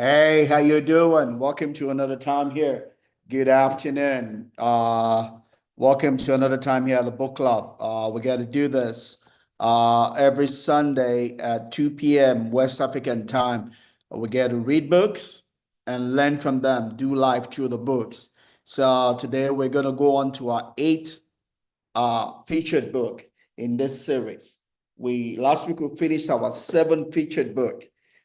Hey, how you doing? Welcome to another time here. Good afternoon. Welcome to another time here at the book club. We got to do this every Sunday at 2 p.m. West African time. We get to read books and learn from them, do life through the books. So today we're gonna go on to our eighth featured book in this series. We last week we finished our seventh featured book,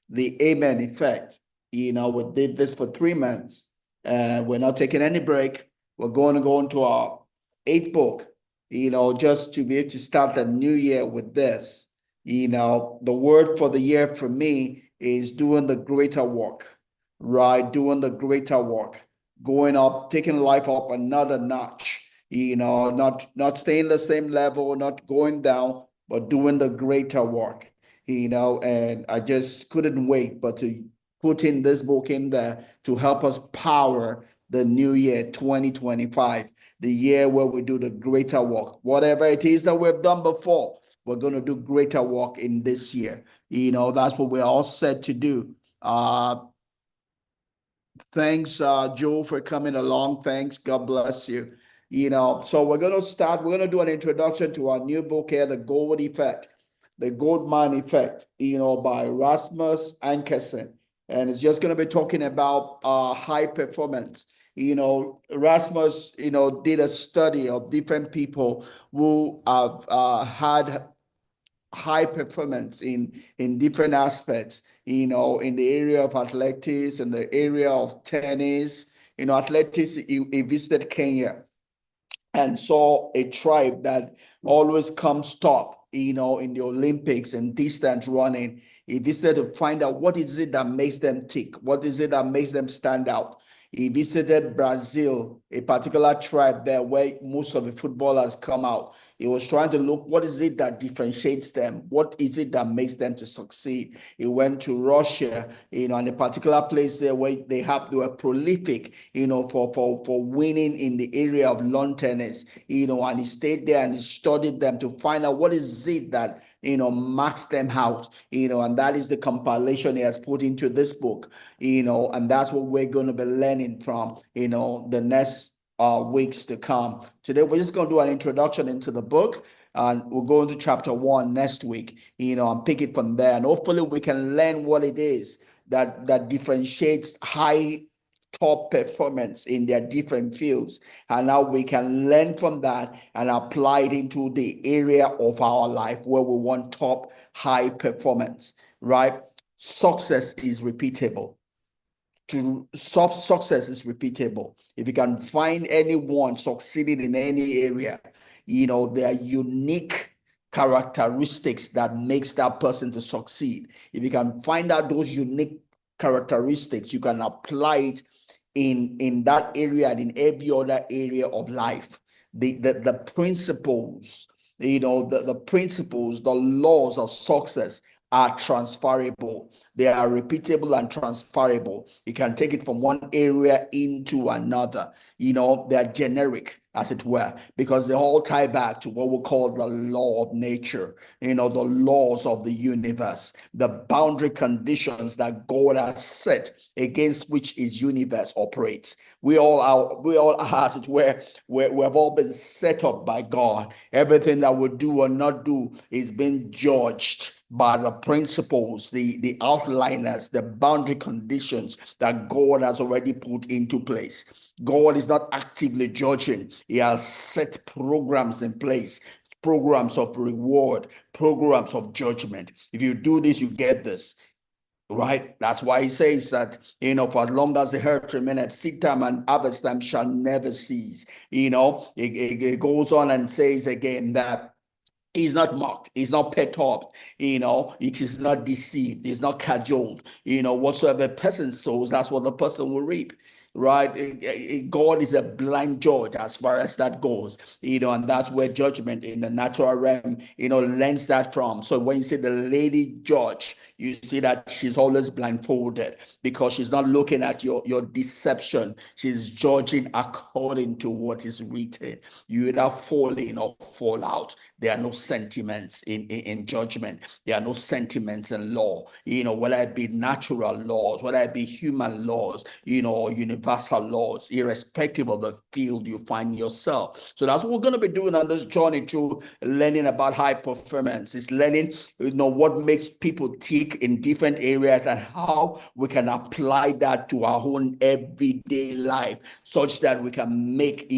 The Amen Effect. We did this for 3 months, and we're not taking any break. We're going to go into our eighth book, just to be able to start the new year with this. The word for the year for me is doing the greater work, right? Doing the greater work, going up, taking life up another notch, not staying the same level, not going down, but doing the greater work, and I just couldn't wait but to put in this book in there to help us power the new year 2025, the year where we do the greater work. Whatever it is that we've done before, we're going to do greater work in this year. That's what we're all set to do. Thanks, Joe, for coming along. Thanks. God bless you. So we're going to start. We're going to do an introduction to our new book here, The Gold Effect, The Gold Mine Effect, by Rasmus Ankersen. And it's just going to be talking about high performance. Rasmus, did a study of different people who have had high performance in different aspects, in the area of athletics, in the area of tennis. Athletics, he visited Kenya and saw a tribe that always comes top, in the Olympics and distance running. He visited to find out what is it that makes them tick, what is it that makes them stand out. He visited Brazil, a particular tribe there where most of the footballers come out. He was trying to look what is it that differentiates them, what is it that makes them to succeed. He went to Russia, and a particular place there where they were prolific, for winning in the area of lawn tennis, and he stayed there and he studied them to find out what is it that marks them out, and that is the compilation he has put into this book, and that's what we're going to be learning from, the next weeks to come. Today, we're just going to do an introduction into the book, and we'll go into chapter 1 next week, and pick it from there. And hopefully, we can learn what it is that differentiates high top performance in their different fields. And now we can learn from that and apply it into the area of our life where we want top high performance, right? Success is repeatable. Success is repeatable. If you can find anyone succeeding in any area, there are unique characteristics that makes that person to succeed. If you can find out those unique characteristics, you can apply it in that area and in every other area of life. The principles, the principles, the laws of success are transferable. They are repeatable and transferable. You can take it from one area into another. They are generic, as it were, because they all tie back to what we call the law of nature, the laws of the universe, the boundary conditions that God has set against which his universe operates. We all are, as it were, we have all been set up by God. Everything that we do or not do is being judged by the principles, the outliners, the boundary conditions that God has already put into place. God is not actively judging. He has set programs in place, programs of reward, programs of judgment. If you do this, you get this. Right? That's why he says that, for as long as the earth remaineth, seed time and harvest time shall never cease. It goes on and says again that he's not mocked. He's not perturbed. He is not deceived. He's not cajoled. Whatsoever person sows, that's what the person will reap. right? God is a blind judge as far as that goes, and that's where judgment in the natural realm, lends that from. So when you say the lady judge, you see that she's always blindfolded because she's not looking at your deception. She's judging according to what is written. You either fall in or fall out. There are no sentiments in judgment. There are no sentiments in law, whether it be natural laws, whether it be human laws, or universal laws, irrespective of the field you find yourself. So that's what we're going to be doing on this journey through learning about high performance. It's learning, what makes people tick in different areas and how we can apply that to our own everyday life such that we can make,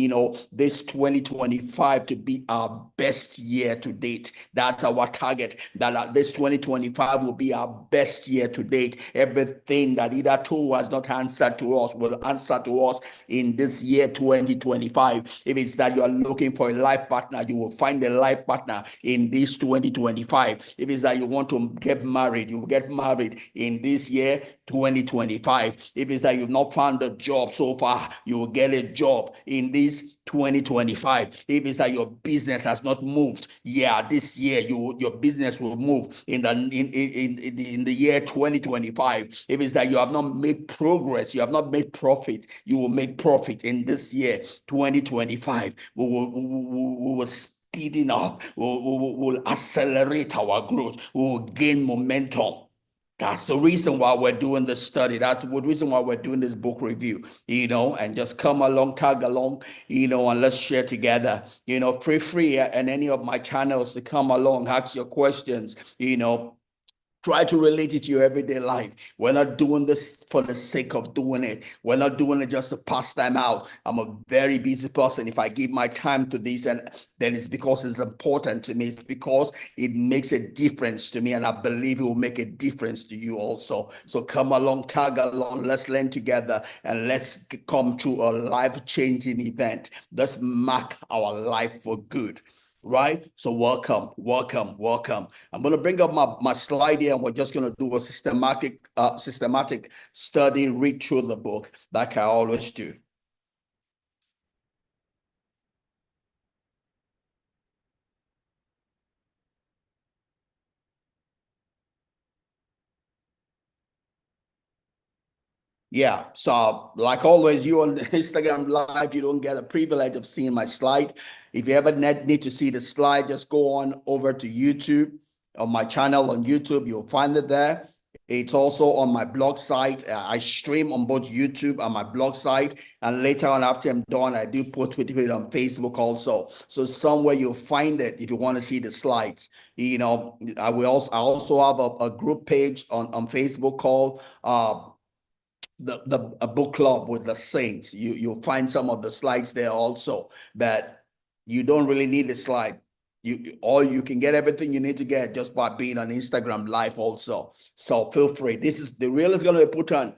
this 2025 to be our best year to date. That's our target, that this 2025 will be our best year to date. Everything that either tool has not answered to us will answer to us in this year 2025. If it's that you're looking for a life partner, you will find a life partner in this 2025. If it's that you want to get married, you will get married in this year 2025. If it's that you've not found a job so far, you will get a job in this 2025. If it's that your business has not moved, this year your business will move in the year 2025. If it's that you have not made progress, you have not made profit, you will make profit in this year 2025. We will speeding up, we'll accelerate our growth, we'll gain momentum. That's the reason why we're doing this study. That's the reason why we're doing this book review, and just come along, tag along, and let's share together. Feel free and any of my channels to come along, ask your questions, try to relate it to your everyday life. We're not doing this for the sake of doing it. We're not doing it just to pass time out. I'm a very busy person. If I give my time to this, and then it's because it's important to me. It's because it makes a difference to me, and I believe it will make a difference to you also. So come along, tag along. Let's learn together, and let's come to a life-changing event. Let's mark our life for good. Right? So welcome. I'm going to bring up my slide here, and we're just going to do a systematic study, read through the book like I always do. Yeah, so like always, you on the Instagram Live, you don't get a privilege of seeing my slide. If you ever need to see the slide, just go on over to YouTube, on my channel on YouTube. You'll find it there. It's also on my blog site. I stream on both YouTube and my blog site. And later on, after I'm done, I do put it on Facebook also. So somewhere you'll find it if you want to see the slides. I also have a group page on Facebook called a book club with the saints. You'll find some of the slides there also, but you don't really need a slide. You can get everything you need to get just by being on Instagram Live also. So feel free. This is the reel is going to be put on,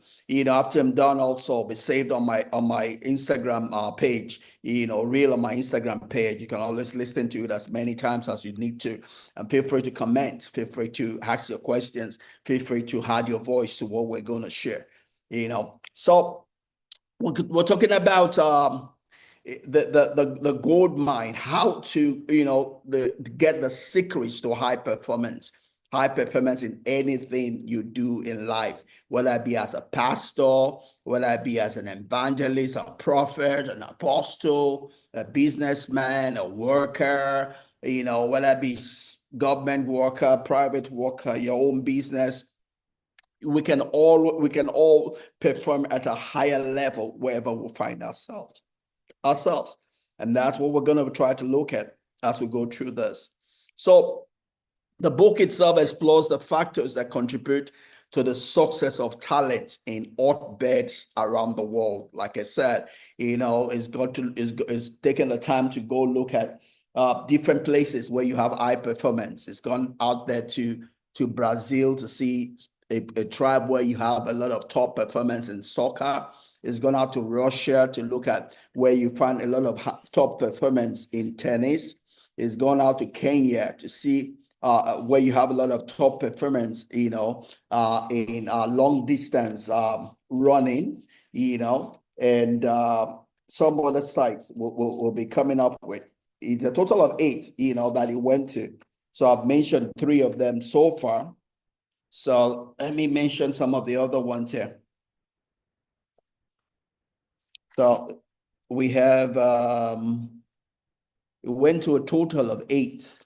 after I'm done also be saved on my Instagram page, reel on my Instagram page. You can always listen to it as many times as you need to. And feel free to comment, feel free to ask your questions, feel free to add your voice to what we're going to share. So we're talking about the gold mine, how to get the secrets to high performance in anything you do in life, whether it be as a pastor, whether it be as an evangelist, a prophet, an apostle, a businessman, a worker, whether it be government worker, private worker, your own business. We can all perform at a higher level wherever we find ourselves. And that's what we're going to try to look at as we go through this. So the book itself explores the factors that contribute to the success of talent in hotbeds around the world. Like I said, it's taking the time to go look at different places where you have high performance. It's gone out there to Brazil to see a tribe where you have a lot of top performance in soccer. It's gone out to Russia to look at where you find a lot of top performance in tennis. It's gone out to Kenya to see where you have a lot of top performance, in long distance running, and some other sites will be coming up with. It's a total of 8, that he went to. So I've mentioned 3 of them so far. So let me mention some of the other ones here. So we have it went to a total of 8,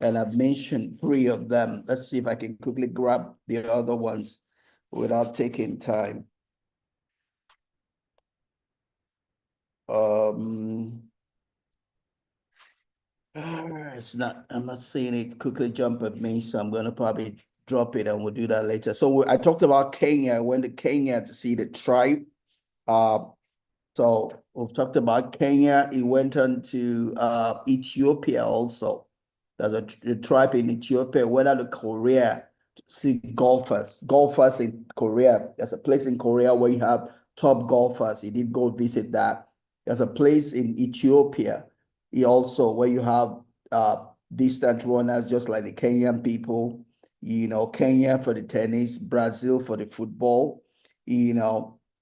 and I've mentioned 3 of them. Let's see if I can quickly grab the other ones without taking time. I'm not seeing it quickly jump at me, so I'm gonna probably drop it and we'll do that later. So I talked about Kenya. I went to Kenya to see the tribe. So we've talked about Kenya. He went on to Ethiopia also. There's a tribe in Ethiopia. Went out to Korea to see golfers. Golfers in Korea. There's a place in Korea where you have top golfers. He did go visit that. There's a place in Ethiopia. He also where you have distant runners, just like the Kenyan people. Kenya for the tennis, Brazil for the football.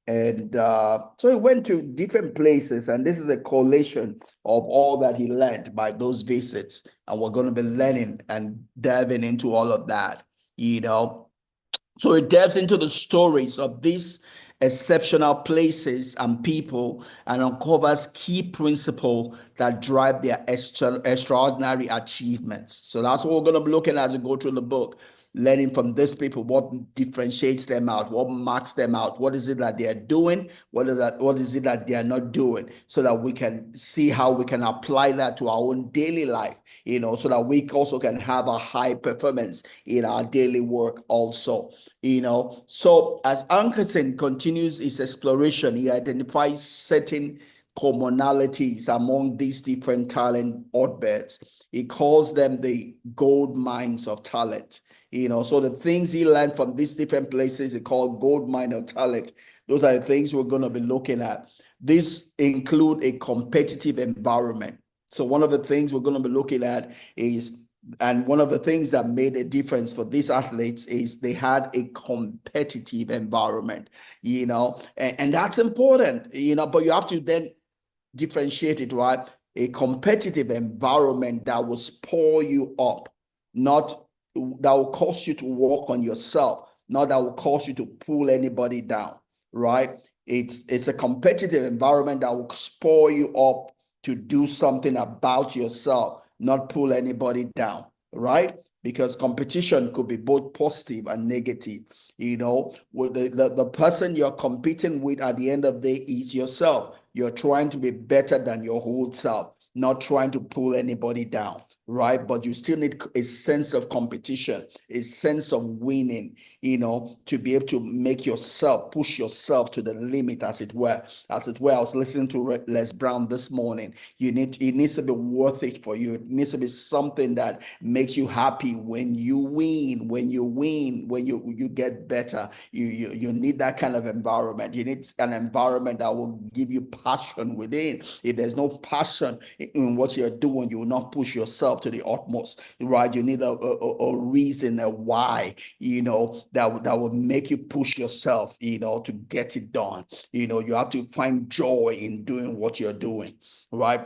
And so he went to different places, and this is a collation of all that he learned by those visits. And we're going to be learning and diving into all of that. So it delves into the stories of these exceptional places and people and uncovers key principles that drive their extraordinary achievements. So that's what we're going to be looking at as we go through the book, learning from these people what differentiates them out, what marks them out, what is it that they are doing, what is it that they are not doing, so that we can see how we can apply that to our own daily life, so that we also can have a high performance in our daily work also. So as Ankersen continues his exploration, he identifies certain commonalities among these different talent hotbeds. He calls them the gold mines of talent. So the things he learned from these different places, he called gold mine of talent. Those are the things we're going to be looking at. These include a competitive environment. So one of the things we're going to be looking at is, and one of the things that made a difference for these athletes is they had a competitive environment, and that's important, but you have to then differentiate it, right? A competitive environment that will spur you up, not that will cause you to work on yourself, not that will cause you to pull anybody down, right? It's a competitive environment that will spur you up to do something about yourself, not pull anybody down, right? Because competition could be both positive and negative. With the person you're competing with at the end of the day is yourself. You're trying to be better than your whole self, not trying to pull anybody down, right? But you still need a sense of competition, a sense of winning, to be able to make yourself, push yourself to the limit, as it were. As it were, I was listening to Les Brown this morning. It needs to be worth it for you. It needs to be something that makes you happy when you win, when you get better. You need that kind of environment. You need an environment that will give you passion within. If there's no passion in what you're doing, you will not push yourself to the utmost, right? You need a reason, a why, that will make you push yourself, to get it done. You have to find joy in doing what you're doing, right?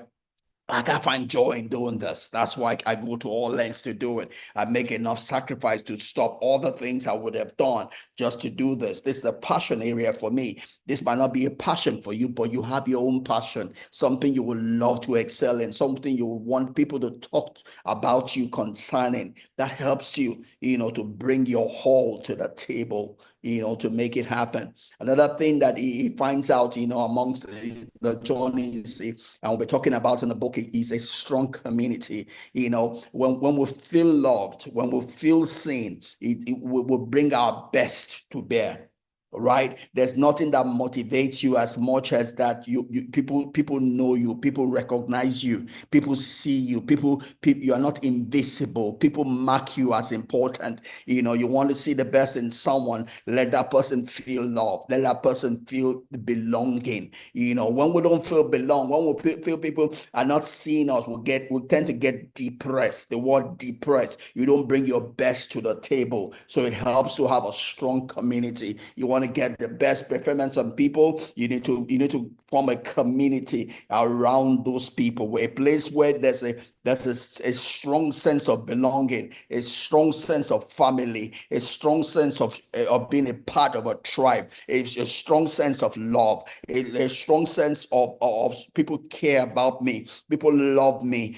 I can't find joy in doing this. That's why I go to all lengths to do it. I make enough sacrifice to stop all the things I would have done just to do this. This is a passion area for me. This might not be a passion for you, but you have your own passion, something you would love to excel in, something you want people to talk about you concerning. That helps you, to bring your whole to the table, to make it happen. Another thing that he finds out, amongst the journeys, and we'll be talking about in the book, is a strong community. When we feel loved, when we feel seen, it will bring our best to bear. Right? There's nothing that motivates you as much as that people know you, people recognize you, people see you, people you are not invisible. People mark you as important. You want to see the best in someone, let that person feel loved, let that person feel belonging. When we don't feel belong, when we feel people are not seeing us, we tend to get depressed. The word depressed, you don't bring your best to the table. So it helps to have a strong community. You want to to get the best performance on people, you need to form a community around those people, a place where there's a strong sense of belonging, a strong sense of family, a strong sense of being a part of a tribe, a strong sense of love, a strong sense of people care about me, people love me.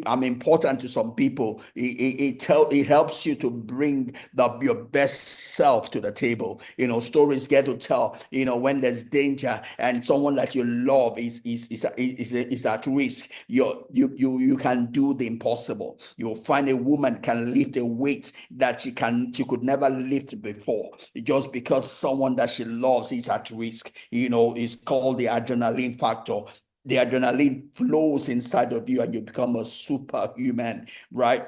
I'm important to some people. It helps you to bring your best self to the table. Stories get to tell. When there's danger and someone that you love is at risk, you can do the impossible. You'll find a woman can lift a weight that she could never lift before, just because someone that she loves is at risk. It's called the adrenaline factor. The adrenaline flows inside of you and you become a superhuman, right?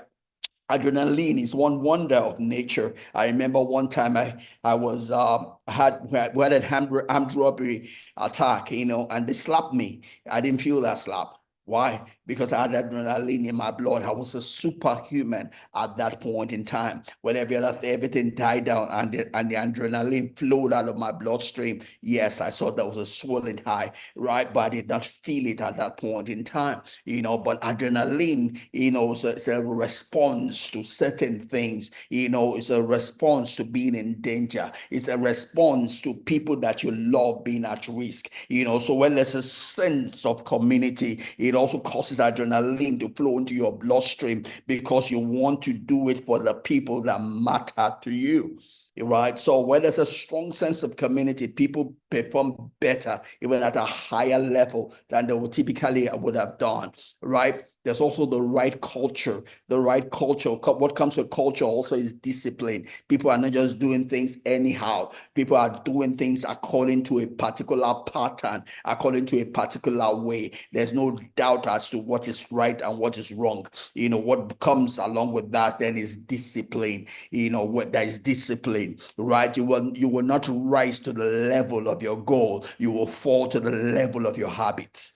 Adrenaline is one wonder of nature. I remember one time I was we had an armed robbery attack, and they slapped me. I didn't feel that slap. Why? Because I had adrenaline in my blood. I was a superhuman at that point in time. When everything died down and the adrenaline flowed out of my bloodstream. Yes, I saw there was a swelling high, right? But I did not feel it at that point in time. But adrenaline, it's a response to certain things. It's a response to being in danger. It's a response to people that you love being at risk. So when there's a sense of community, it also causes adrenaline to flow into your bloodstream because you want to do it for the people that matter to you. Right. So when there's a strong sense of community, people perform better, even at a higher level than they would have done. Right. There's also the right culture. The right culture. What comes with culture also is discipline. People are not just doing things anyhow. People are doing things according to a particular pattern, according to a particular way. There's no doubt as to what is right and what is wrong. What comes along with that then is discipline. What there is discipline, right? You will not rise to the level of your goal. You will fall to the level of your habits.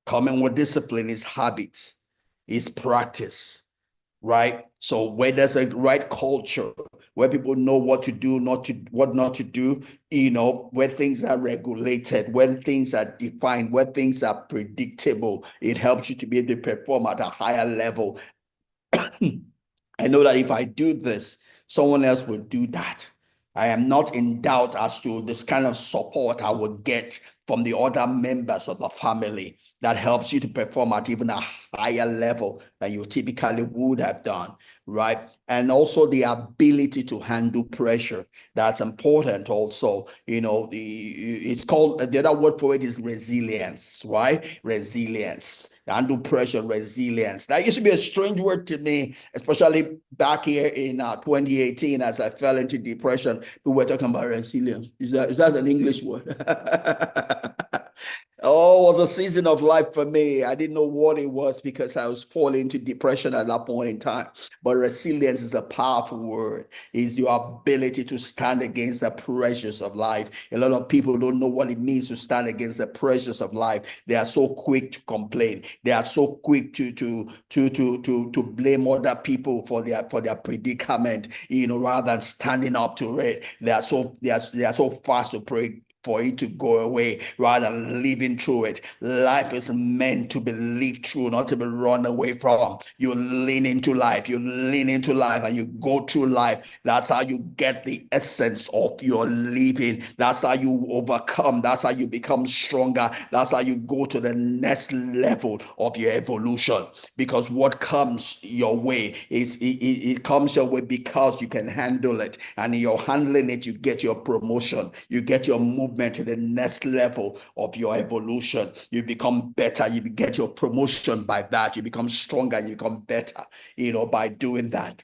Coming with discipline is habit, is practice, right? So where there's a right culture, where people know what to do, what not to do, where things are regulated, when things are defined, where things are predictable, it helps you to be able to perform at a higher level. I know that if I do this, someone else will do that. I am not in doubt as to this kind of support I will get from the other members of the family that helps you to perform at even a higher level than you typically would have done, right? And also the ability to handle pressure. That's important also. It's called, the other word for it is resilience, right? Resilience. Handle pressure, resilience. That used to be a strange word to me, especially back here in 2018 as I fell into depression. We were talking about resilience. Is that an English word? Oh, it was a season of life for me. I didn't know what it was because I was falling into depression at that point in time. But resilience is a powerful word. It's your ability to stand against the pressures of life. A lot of people don't know what it means to stand against the pressures of life. They are so quick to complain. They are so quick to blame other people for their predicament, rather than standing up to it. They are so fast to pray for it to go away rather than living through it. Life is meant to be lived through, not to be run away from. You lean into life, and you go through life. That's how you get the essence of your living. That's how you overcome. That's how you become stronger. That's how you go to the next level of your evolution. Because what comes your way it comes your way because you can handle it. And in your handling it, you get your promotion. You get your movement to the next level of your evolution. You become better. You get your promotion by that. You become stronger. You become better, by doing that.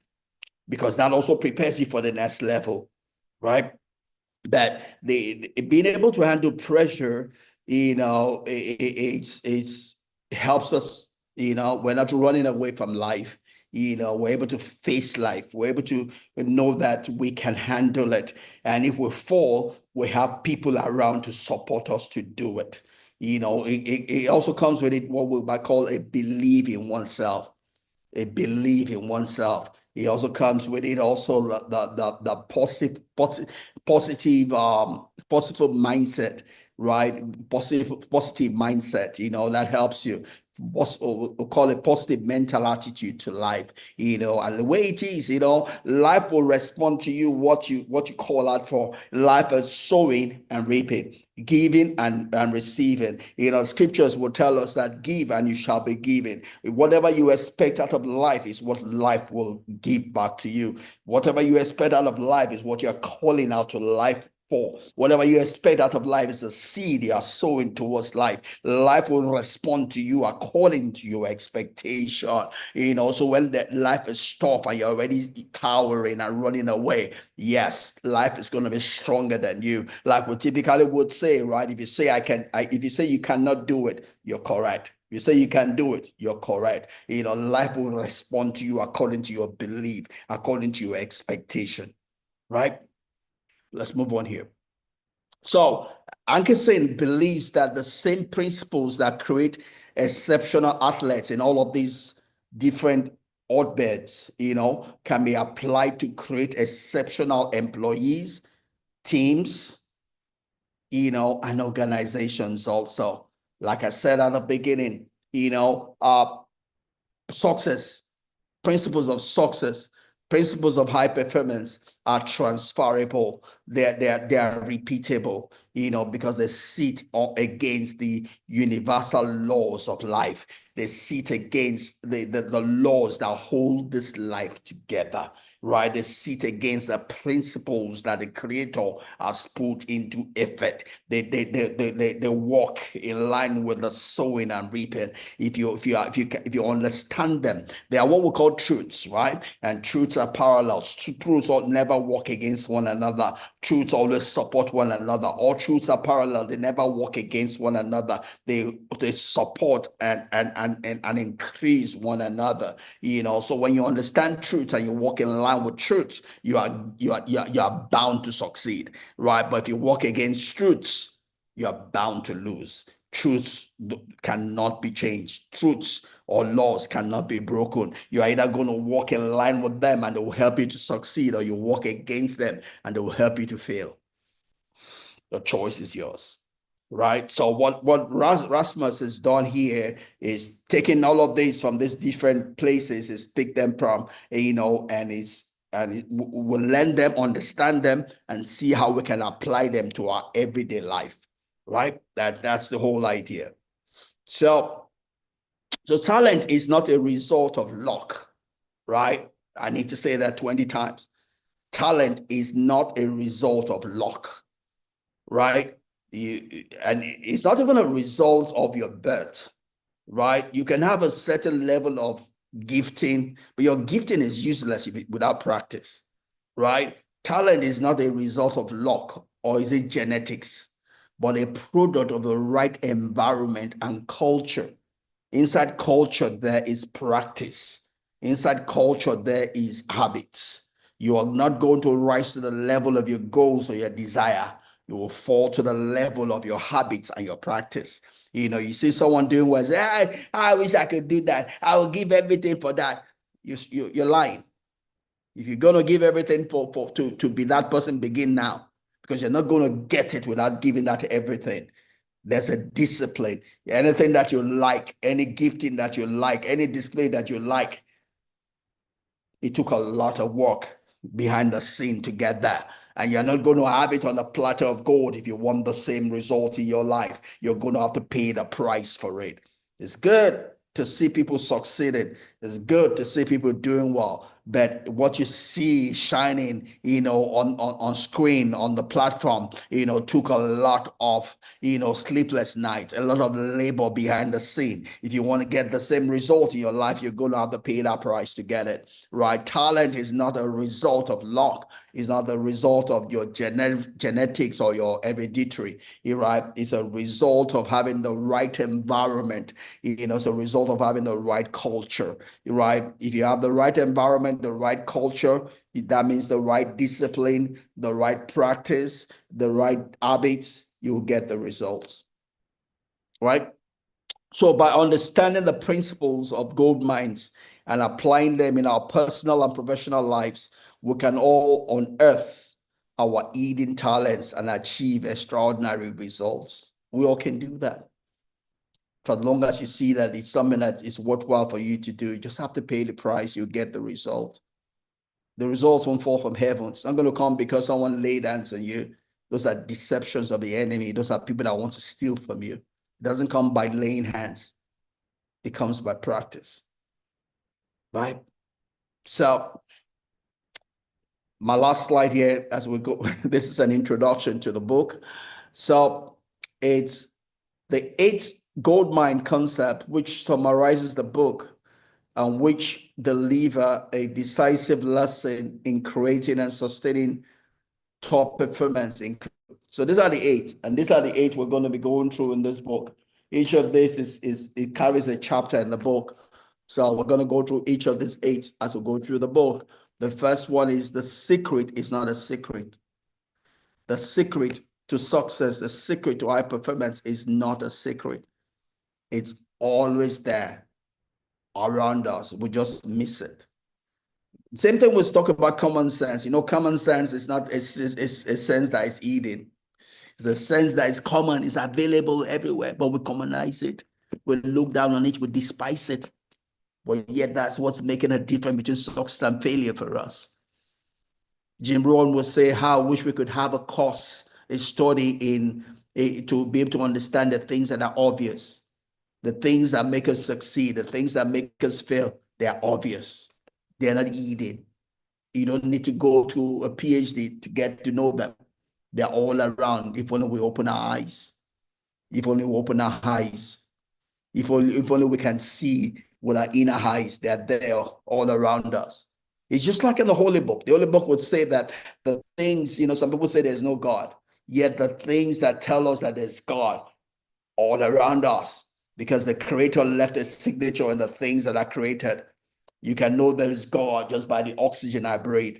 Because that also prepares you for the next level, right? That being able to handle pressure, it's helps us. We're not running away from life. We're able to face life. We're able to know that we can handle it. And if we fall, we have people around to support us to do it. It also comes with it what we might call a belief in oneself. A belief in oneself. It also comes with it also the positive mindset, right? Positive mindset, that helps you. We'll call it positive mental attitude to life, and the way it is, life will respond to you what you call out for. Life is sowing and reaping, giving and receiving. Scriptures will tell us that give and you shall be given. Whatever you expect out of life is what life will give back to you. Whatever you expect out of life is what you're calling out to life for. Whatever you expect out of life is the seed you are sowing towards life. Life will respond to you according to your expectation. So when that life is tough and you're already cowering and running away, yes, life is going to be stronger than you. Like we typically would say, right? If you say if you say you cannot do it, you're correct. If you say you can do it, you're correct. Life will respond to you according to your belief, according to your expectation, right? Let's move on here. So Ankersen believes that the same principles that create exceptional athletes in all of these different hotbeds, can be applied to create exceptional employees, teams, and organizations also. Like I said at the beginning, success, principles of success, principles of high performance are transferable. They are repeatable, because they sit against the universal laws of life. They sit against the laws that hold this life together, right? They sit against the principles that the Creator has put into effect. They walk in line with the sowing and reaping. If you understand them, they are what we call truths, right? And truths are parallels. Truths all never work against one another. Truths always support one another. All truths are parallel. They never work against one another. They support and increase one another. So when you understand truth and you walk in line with truth, you are bound to succeed, right? But if you walk against truths, you are bound to lose. Truths cannot be changed. Truths or laws cannot be broken. You're either going to walk in line with them and they will help you to succeed, or you walk against them and they will help you to fail. The choice is yours, right? So what Rasmus has done here is taking all of these from these different places, is pick them from, and we'll learn them, understand them, and see how we can apply them to our everyday life, right? That's the whole idea. So talent is not a result of luck, right? I need to say that 20 times. Talent is not a result of luck, right? And it's not even a result of your birth, right? You can have a certain level of gifting, but your gifting is useless without practice, right? Talent is not a result of luck, or is it genetics, but a product of the right environment and culture. Inside culture, there is practice. Inside culture, there is habits. You are not going to rise to the level of your goals or your desire. You will fall to the level of your habits and your practice. You see someone doing what, I wish I could do that. I will give everything for that. You're lying. If you're going to give everything to be that person, begin now, because you're not going to get it without giving that everything. There's a discipline. Anything that you like, any gifting that you like, any display that you like, it took a lot of work behind the scene to get that. And you're not going to have it on a platter of gold if you want the same result in your life. You're going to have to pay the price for it. It's good to see people succeeding. It's good to see people doing well. But what you see shining, on screen, on the platform, took a lot of, sleepless nights, a lot of labor behind the scene. If you want to get the same result in your life, you're going to have to pay that price to get it, right? Talent is not a result of luck. It's not the result of your genetics or your hereditary, right? It's a result of having the right environment. It's a result of having the right culture, right? If you have the right environment, the right culture, that means the right discipline, the right practice, the right habits, you'll get the results, right? So by understanding the principles of gold mines and applying them in our personal and professional lives, we can all unearth our hidden talents and achieve extraordinary results. We all can do that. For as long as you see that it's something that is worthwhile for you to do, you just have to pay the price, you get the result. The results won't fall from heaven. It's not going to come because someone laid hands on you. Those are deceptions of the enemy. Those are people that want to steal from you. It doesn't come by laying hands. It comes by practice. Right? So my last slide here as we go, this is an introduction to the book. So it's the 8 gold mine concept, which summarizes the book and which deliver a decisive lesson in creating and sustaining top performance. So these are the 8, and these are the 8 we're going to be going through in this book. Each of this is it carries a chapter in the book. So we're going to go through each of these 8 as we go through the book. The first one is the secret is not a secret. The secret to success, the secret to high performance is not a secret. It's always there around us. We just miss it. Same thing was talking about common sense. You know, common sense is not it's a sense that is hidden. It's a sense that is common, is available everywhere, but we commonize it. We look down on it, we despise it. But yet that's what's making a difference between success and failure for us. Jim Rohn will say, how I wish we could have a course, a study to be able to understand the things that are obvious, the things that make us succeed, the things that make us fail. They are obvious. They're not hidden. You don't need to go to a PhD to get to know them. They're all around. If only we open our eyes. If only we open our eyes. If only we can see with our inner eyes. They're there all around us. It's just like in the Holy Book. The Holy Book would say that the things, some people say there's no God. Yet the things that tell us that there's God all around us, because the Creator left a signature in the things that are created. You can know there is God just by the oxygen I breathe,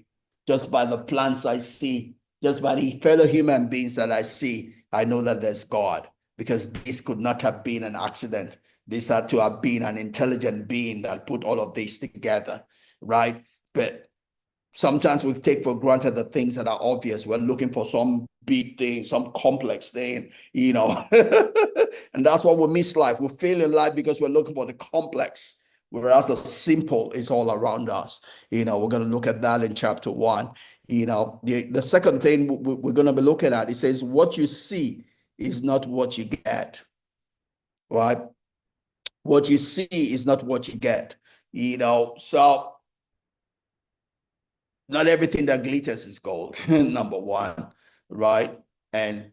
just by the plants I see, just by the fellow human beings that I see. I know that there's God, because this could not have been an accident. This had to have been an intelligent being that put all of this together, right? But sometimes we take for granted the things that are obvious. We're looking for some big thing, some complex thing, and that's why we miss life. We fail in life because we're looking for the complex, whereas the simple is all around us. We're going to look at that in chapter 1. The second thing we're going to be looking at, it says, what you see is not what you get, right? What you see is not what you get, so not everything that glitters is gold, number one, right? And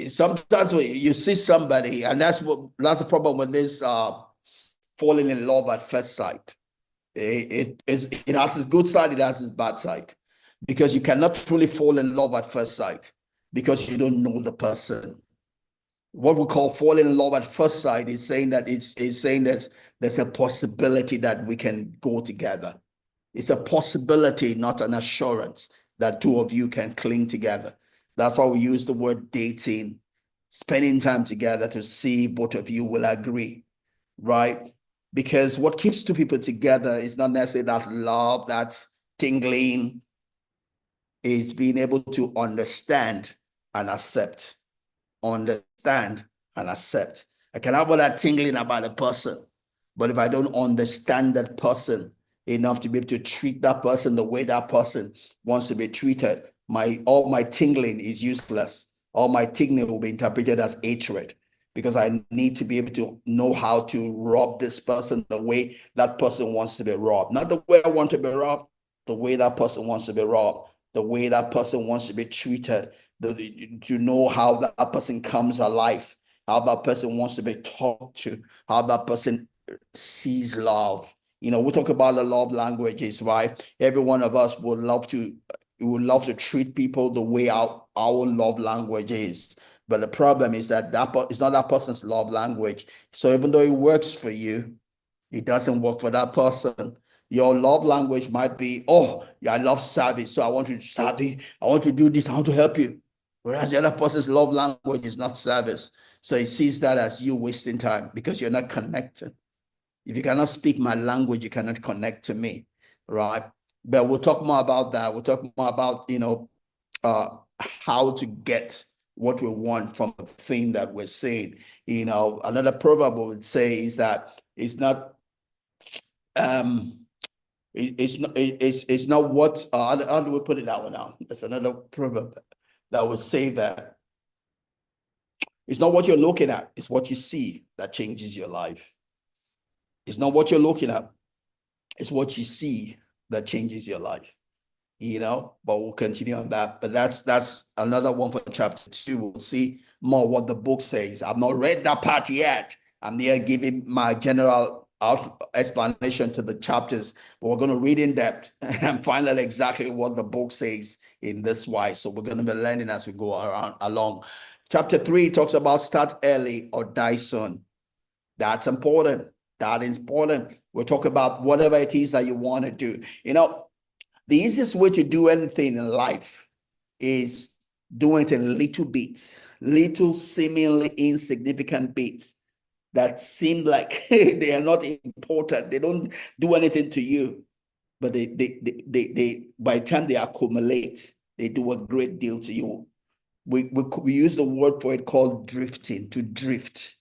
sometimes when you see somebody, and that's the problem with this falling in love at first sight. It has its good side, it has its bad side, because you cannot truly fall in love at first sight because you don't know the person. What we call falling in love at first sight is saying that it's saying that there's a possibility that we can go together. It's a possibility, not an assurance, that two of you can cling together. That's why we use the word dating, spending time together to see both of you will agree, right? Because what keeps two people together is not necessarily that love, that tingling. It's being able to understand and accept. Understand and accept. I can have all that tingling about a person, but if I don't understand that person enough to be able to treat that person the way that person wants to be treated, all my tingling is useless. All my tingling will be interpreted as hatred, because I need to be able to know how to rob this person the way that person wants to be robbed. Not the way I want to be robbed, the way that person wants to be robbed, the way that person wants to be treated, to know how that person comes alive, how that person wants to be talked to, how that person sees love. We talk about the love languages, right? Every one of us would love to treat people the way our love language is. But the problem is that it's not that person's love language. So even though it works for you, it doesn't work for that person. Your love language might be, oh, yeah, I love service, so I want to serve you. I want to do this. I want to help you. Whereas the other person's love language is not service. So he sees that as you wasting time because you're not connected. If you cannot speak my language, you cannot connect to me, right? But we'll talk more about that. We'll talk more about, how to get what we want from the thing that we're saying. Another proverb would say is that it's not um it's not what how do we put it that one now? There's another proverb that would say that it's not what you're looking at, it's what you see that changes your life. It's not what you're looking at, it's what you see that changes your life. But we'll continue on that. But that's another one for chapter 2. We'll see more what the book says. I've not read that part yet. I'm there giving my general explanation to the chapters, but we're going to read in depth and find out exactly what the book says in this way. So we're going to be learning as we go along. Chapter 3 talks about start early or die soon. That's important. That is important. We'll talk about whatever it is that you want to do. The easiest way to do anything in life is doing it in little bits, little seemingly insignificant bits that seem like they are not important. They don't do anything to you, but they by the time they accumulate, they do a great deal to you. We use the word for it called drifting, to drift,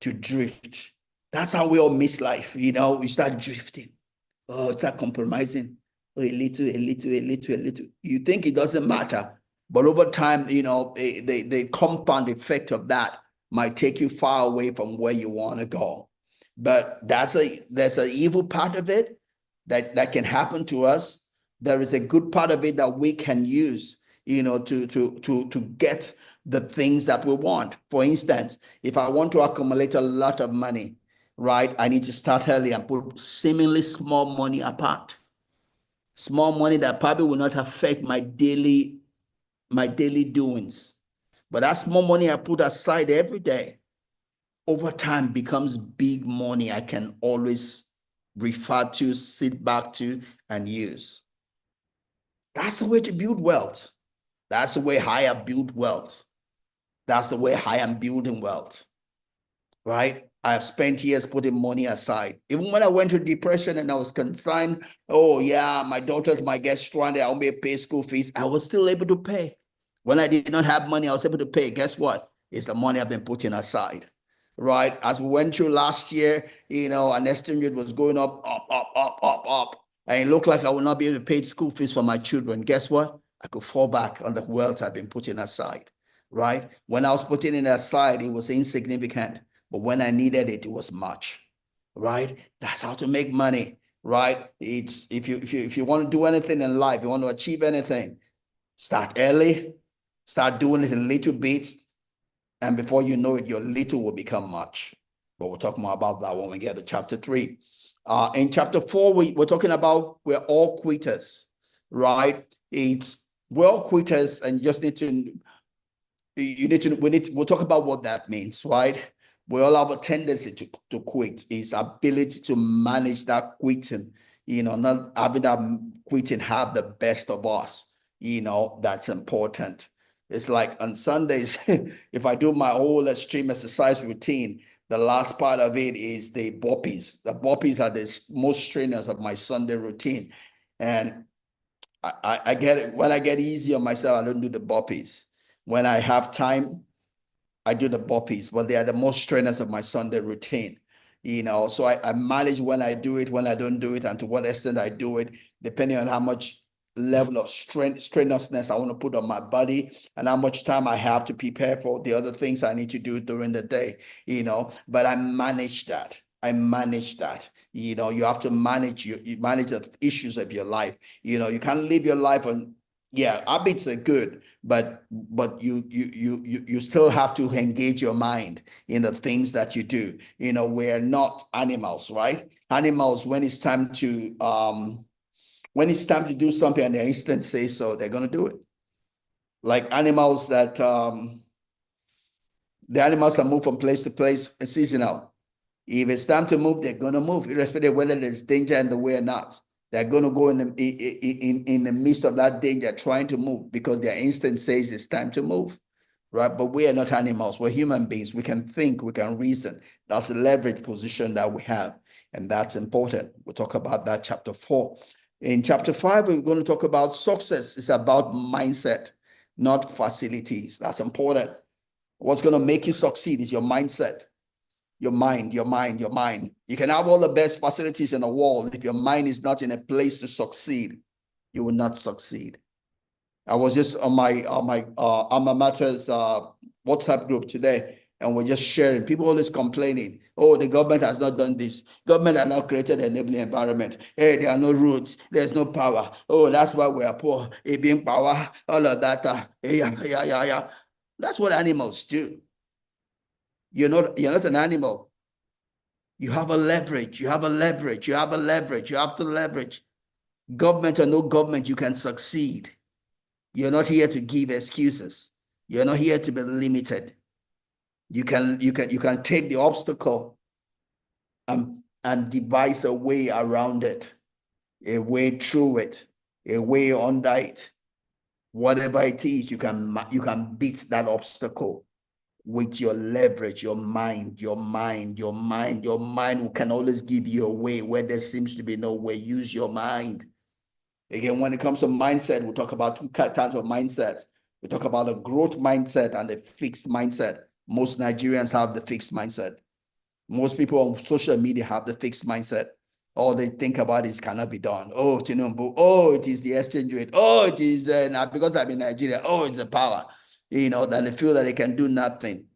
to drift. That's how we all miss life. We start drifting. Oh, start compromising. Oh, a little, a little, a little, a little. You think it doesn't matter, but over time, the compound effect of that might take you far away from where you want to go. But there's an evil part of it that can happen to us. There is a good part of it that we can use, to get the things that we want. For instance, if I want to accumulate a lot of money, right, I need to start early and put seemingly small money apart. Small money that probably will not affect my daily doings. But that small money I put aside every day, over time becomes big money I can always refer to, sit back to, and use. That's the way to build wealth. That's the way I have built wealth. That's the way I am building wealth, right? I have spent years putting money aside. Even when I went through depression and I was concerned, oh yeah, my daughters might get stranded, I won't be able to pay school fees, I was still able to pay. When I did not have money, I was able to pay. Guess what? It's the money I've been putting aside, right? As we went through last year, an exchange rate was going up, up. And it looked like I would not be able to pay school fees for my children. Guess what? I could fall back on the wealth I've been putting aside, right? When I was putting it aside, it was insignificant. But when I needed it, it was much, right? That's how to make money, right? It's if you want to do anything in life, you want to achieve anything, start early, start doing it in little bits, and before you know it, your little will become much. But we'll talk more about that when we get to chapter 3. In chapter 4, we're talking about we're all quitters, right? We're all quitters, and you just need to we'll talk about what that means, right? We all have a tendency to quit. It's ability to manage that quitting, not having that quitting have the best of us, that's important. It's like on Sundays, if I do my whole extreme exercise routine, the last part of it is the burpees. The burpees are the most strenuous of my Sunday routine. And I get it. When I get easy on myself, I don't do the burpees. When I have time, I do the burpees, but they are the most strenuous of my Sunday routine. So I manage when I do it, when I don't do it, and to what extent I do it, depending on how much level of strenuousness I want to put on my body and how much time I have to prepare for the other things I need to do during the day, but I manage that. You have to manage you manage the issues of your life. You can't live your life on, yeah, habits are good, but you still have to engage your mind in the things that you do. We're not animals, right? Animals, when it's time to do something and their instinct says so, they're going to do it. Like animals that the animals that move from place to place are seasonal. If it's time to move, they're going to move, irrespective of whether there's danger in the way or not. They're going to go in the midst of that danger, trying to move because their instinct says it's time to move, right? But we are not animals. We're human beings. We can think, we can reason. That's the leverage position that we have. And that's important. We'll talk about that chapter 4. In chapter 5, we're going to talk about success. It's about mindset, not facilities. That's important. What's going to make you succeed is your mindset, your mind, your mind, your mind. You can have all the best facilities in the world. If your mind is not in a place to succeed, you will not succeed. I was just on my alma mater's WhatsApp group today, and we're just sharing. People always complaining, oh, the government has not done this. Government has not created an enabling environment. Hey, there are no roads. There's no power. Oh, that's why we are poor. It being power, all of that. Yeah. That's what animals do. You're not an animal. You have a leverage. You have a leverage. You have a leverage. You have to leverage. Government or no government, you can succeed. You're not here to give excuses. You're not here to be limited. You can take the obstacle and devise a way around it, a way through it, a way under it. Whatever it is, you can beat that obstacle with your leverage, your mind. Your mind can always give you a way where there seems to be no way. Use your mind. Again, when it comes to mindset, we'll talk about two types of mindsets. We talk about the growth mindset and the fixed mindset. Most Nigerians have the fixed mindset. Most people on social media have the fixed mindset. All they think about is cannot be done. Oh, Tinubu. Oh, it is the exchange rate. Oh, it is because I'm in Nigeria. Oh, it's the power. Then they feel that they can do nothing.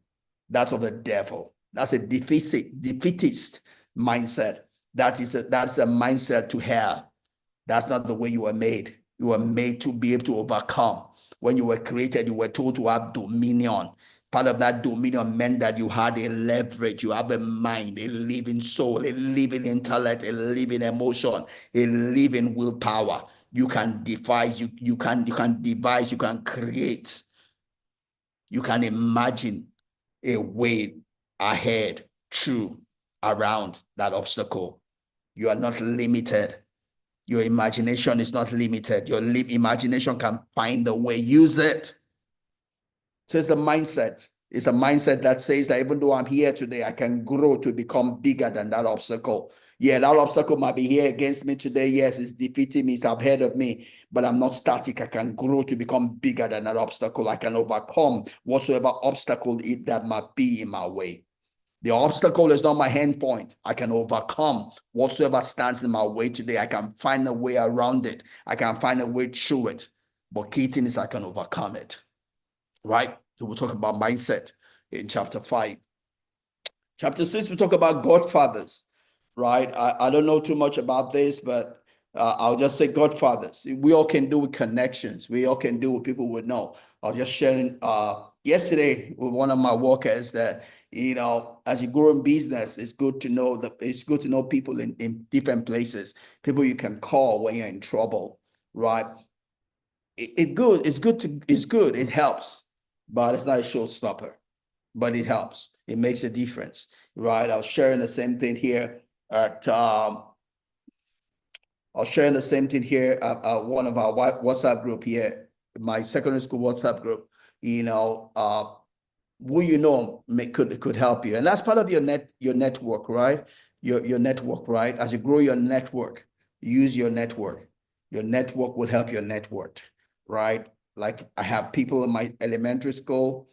That's of the devil. That's a defeatist mindset. That's a mindset to hell. That's not the way you were made. You were made to be able to overcome. When you were created, you were told to have dominion. Part of that dominion meant that you had a leverage, you have a mind, a living soul, a living intellect, a living emotion, a living willpower. You can devise, you can devise, you can create, you can imagine a way ahead, through, around that obstacle. You are not limited. Your imagination is not limited. Your imagination can find a way. Use it. So it's a mindset. It's a mindset that says that even though I'm here today, I can grow to become bigger than that obstacle. Yeah, that obstacle might be here against me today. Yes, it's defeating me, it's ahead of me, but I'm not static. I can grow to become bigger than that obstacle. I can overcome whatsoever obstacle that might be in my way. The obstacle is not my end point. I can overcome whatsoever stands in my way today. I can find a way around it. I can find a way through it. But key thing is I can overcome it. Right? So we'll talk about mindset in chapter 5. Chapter 6, we talk about godfathers. Right? I don't know too much about this, but I'll just say godfathers. We all can do with connections. We all can do with people we know. I was just sharing yesterday with one of my workers that as you grow in business, it's good to know people in different places, people you can call when you're in trouble, right? It's good. It helps, but it's not a showstopper, but it helps. It makes a difference, right? I was sharing the same thing here at one of our WhatsApp group here, my secondary school WhatsApp group. Who could help you, and that's part of your network, right? Your network, right? As you grow your network, use your network. Your network will help your network, right? Like I have people in my elementary school,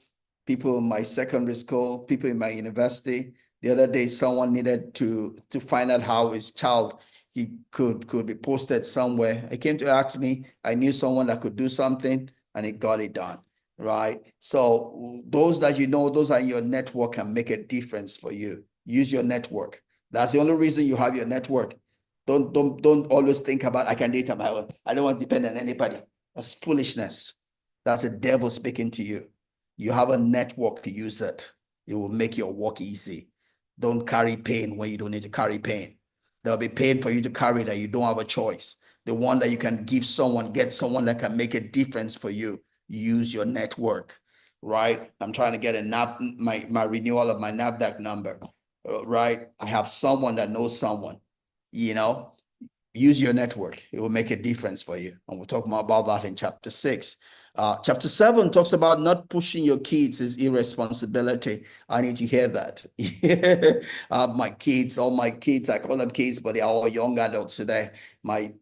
people in my secondary school, people in my university. The other day, someone needed to find out how his child he could be posted somewhere. He came to ask me. I knew someone that could do something, and he got it done. Right? So those that those are your network, can make a difference for you. Use your network. That's the only reason you have your network. Don't always think about I can date on my own. I don't want to depend on anybody. That's foolishness. That's the devil speaking to you. You have a network, use it. It will make your work easy. Don't carry pain when you don't need to carry pain. There'll be pain for you to carry that you don't have a choice. The one that you can get someone that can make a difference for you. Use your network, right? I'm trying to get my renewal of my NAFDAC number, right? I have someone that knows someone, use your network. It will make a difference for you. And we'll talk more about that in chapter 6. Chapter 7 talks about not pushing your kids is irresponsibility. I need to hear that. My kids, all my kids, I call them kids, but they are all young adults today. My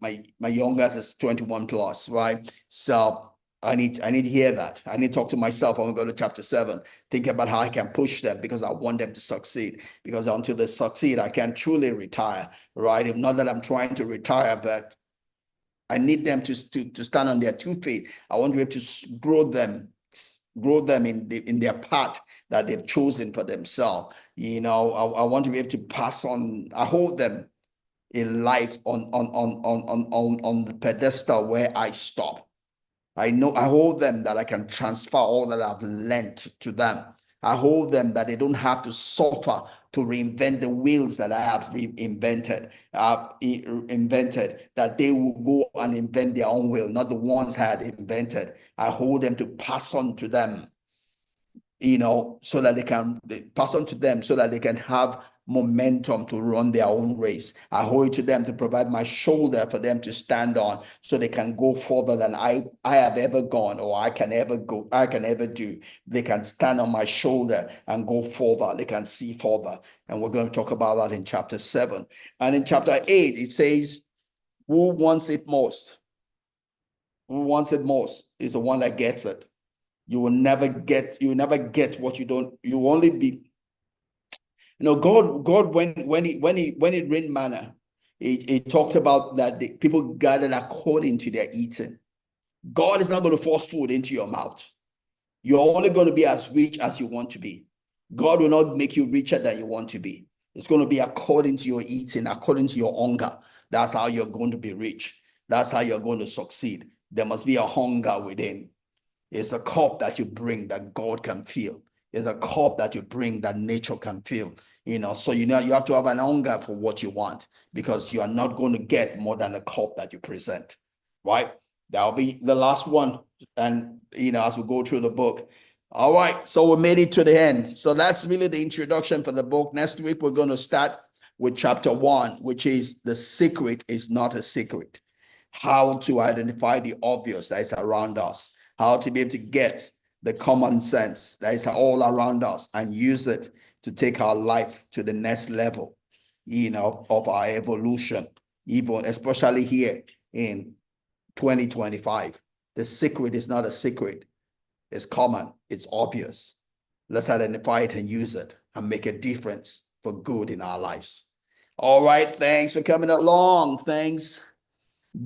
youngest is 21 plus, right? So I need to hear that. I need to talk to myself when we go to chapter 7. Think about how I can push them because I want them to succeed. Because until they succeed, I can truly retire, right? If not that I'm trying to retire, but I need them to stand on their 2 feet. I want to be able to grow them in their path that they've chosen for themselves. I want to be able to pass on. I hold them in life on the pedestal where I stop. I hold them that I can transfer all that I've learned to them. I hold them that they don't have to suffer to reinvent the wheels that I have invented, that they will go and invent their own wheel, not the ones I had invented. I hold them to pass on to them, so that they can pass on to them so that they can have momentum to run their own race. I hold it to them to provide my shoulder for them to stand on so they can go further than I have ever gone or I can ever do. They can stand on my shoulder and go further. They can see further. And we're going to talk about that in chapter 7. And in chapter 8, it says, who wants it most? Who wants it most is the one that gets it. You will never get what you don't. You only be. God when it rained manna, it talked about that the people gathered according to their eating. God is not going to force food into your mouth. You're only going to be as rich as you want to be. God will not make you richer than you want to be. It's going to be according to your eating, according to your hunger. That's how you're going to be rich. That's how you're going to succeed. There must be a hunger within. It's a cup that you bring that God can feel. It's a cup that you bring that nature can feel. So you have to have an hunger for what you want because you are not going to get more than a cup that you present, right? That'll be the last one. And, as we go through the book. All right. So we made it to the end. So that's really the introduction for the book. Next week, we're going to start with chapter 1, which is the secret is not a secret. How to identify the obvious that is around us. How to be able to get the common sense that is all around us and use it to take our life to the next level, of our evolution, even especially here in 2025. The secret is not a secret. It's common. It's obvious. Let's identify it and use it and make a difference for good in our lives. All right. Thanks for coming along. Thanks,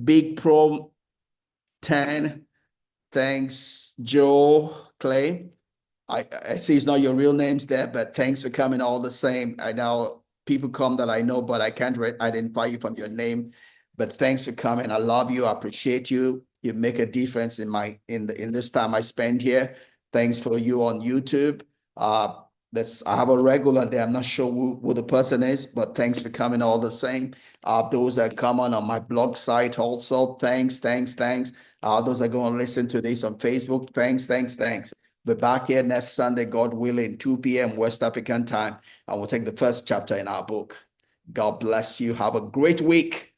Big Pro 10. Thanks, Joe Clay. I see it's not your real names there, but thanks for coming all the same. I know people come that I know, but I can't identify you from your name. But thanks for coming. I love you. I appreciate you. You make a difference in this time I spend here. Thanks for you on YouTube. I have a regular there. I'm not sure who the person is, but thanks for coming all the same. Those that come on my blog site also. Thanks. Those that are going to listen to this on Facebook. Thanks. We're back here next Sunday, God willing, 2 p.m. West African time, and we'll take the first chapter in our book. God bless you. Have a great week.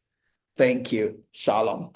Thank you. Shalom.